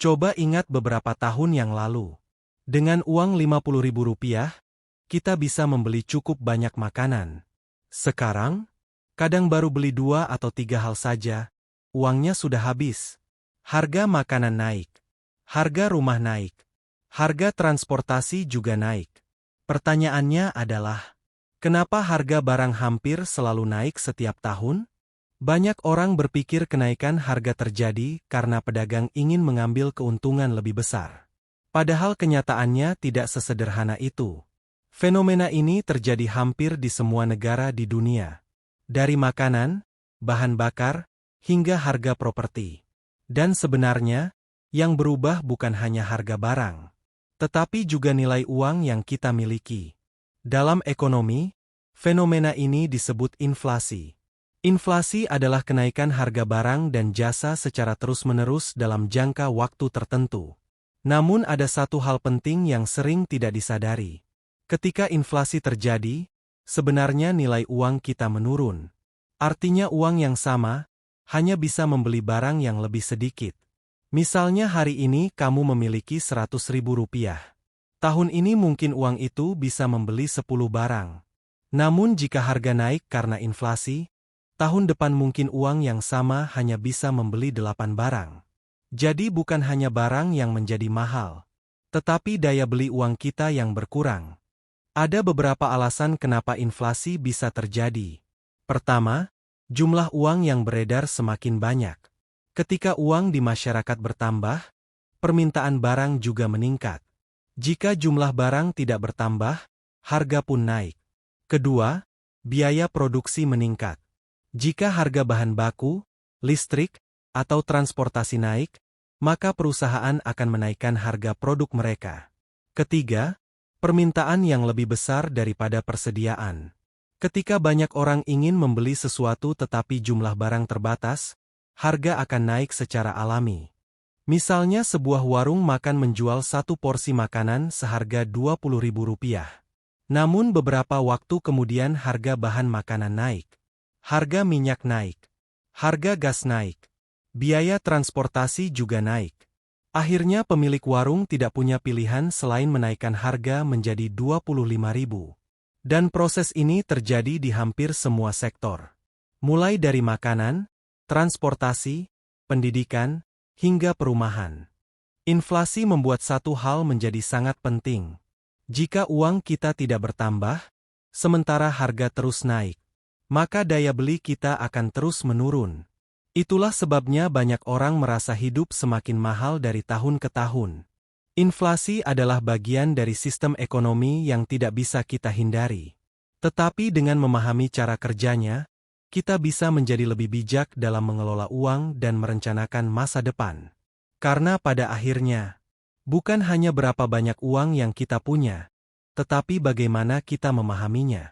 Coba ingat beberapa tahun yang lalu. Dengan uang Rp50.000, kita bisa membeli cukup banyak makanan. Sekarang, kadang baru beli 2 atau 3 hal saja, uangnya sudah habis. Harga makanan naik. Harga rumah naik. Harga transportasi juga naik. Pertanyaannya adalah, kenapa harga barang hampir selalu naik setiap tahun? Banyak orang berpikir kenaikan harga terjadi karena pedagang ingin mengambil keuntungan lebih besar. Padahal kenyataannya tidak sesederhana itu. Fenomena ini terjadi hampir di semua negara di dunia. Dari makanan, bahan bakar, hingga harga properti. Dan sebenarnya, yang berubah bukan hanya harga barang, tetapi juga nilai uang yang kita miliki. Dalam ekonomi, fenomena ini disebut inflasi. Inflasi adalah kenaikan harga barang dan jasa secara terus-menerus dalam jangka waktu tertentu. Namun ada satu hal penting yang sering tidak disadari. Ketika inflasi terjadi, sebenarnya nilai uang kita menurun. Artinya uang yang sama, hanya bisa membeli barang yang lebih sedikit. Misalnya hari ini kamu memiliki Rp100.000. Tahun ini mungkin uang itu bisa membeli 10 barang. Namun jika harga naik karena inflasi, tahun depan mungkin uang yang sama hanya bisa membeli 8 barang. Jadi bukan hanya barang yang menjadi mahal, tetapi daya beli uang kita yang berkurang. Ada beberapa alasan kenapa inflasi bisa terjadi. Pertama, jumlah uang yang beredar semakin banyak. Ketika uang di masyarakat bertambah, permintaan barang juga meningkat. Jika jumlah barang tidak bertambah, harga pun naik. Kedua, biaya produksi meningkat. Jika harga bahan baku, listrik, atau transportasi naik, maka perusahaan akan menaikkan harga produk mereka. Ketiga, permintaan yang lebih besar daripada persediaan. Ketika banyak orang ingin membeli sesuatu tetapi jumlah barang terbatas, harga akan naik secara alami. Misalnya sebuah warung makan menjual satu porsi makanan seharga Rp20.000. Namun beberapa waktu kemudian harga bahan makanan naik. Harga minyak naik. Harga gas naik. Biaya transportasi juga naik. Akhirnya pemilik warung tidak punya pilihan selain menaikkan harga menjadi Rp25.000. Dan proses ini terjadi di hampir semua sektor. Mulai dari makanan, transportasi, pendidikan, hingga perumahan. Inflasi membuat satu hal menjadi sangat penting. Jika uang kita tidak bertambah, sementara harga terus naik, maka daya beli kita akan terus menurun. Itulah sebabnya banyak orang merasa hidup semakin mahal dari tahun ke tahun. Inflasi adalah bagian dari sistem ekonomi yang tidak bisa kita hindari. Tetapi dengan memahami cara kerjanya, kita bisa menjadi lebih bijak dalam mengelola uang dan merencanakan masa depan. Karena pada akhirnya, bukan hanya berapa banyak uang yang kita punya, tetapi bagaimana kita memahaminya.